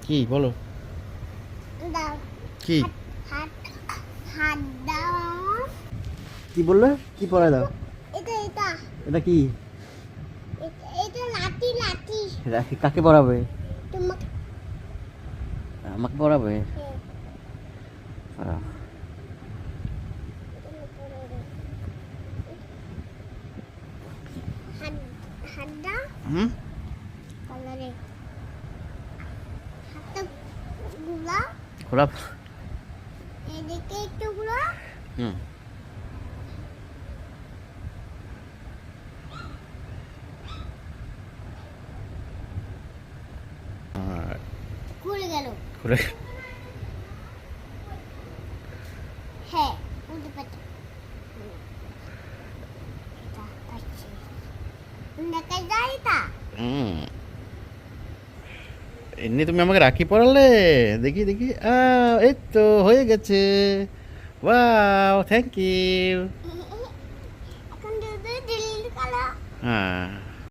কি বলো? দাও। কি হাত হাত দাও। কি বললে? কি পড়ায় দাও? এটা এটা এটা কি? এটা লাঠি লাঠি। কাকে পড়াবে? তোমাকে আমাকে পড়াবে? আহ, হাত হাত দাও। হুম কলারে হাতটা গুলা গোলাপ। এদিকে একটু গুলা। হুম খুলে গেল। ঘুরে হ্যাঁ উল্টে পাল্টে এটা পাচ্ছি দেখা যায় এটা। হুম এমনি তুমি আমাকে রাখি পড়ালে। দেখি দেখি এই তো হয়ে গেছে। Wow, thank you. এখন যদি ডিলিট করো হ্যাঁ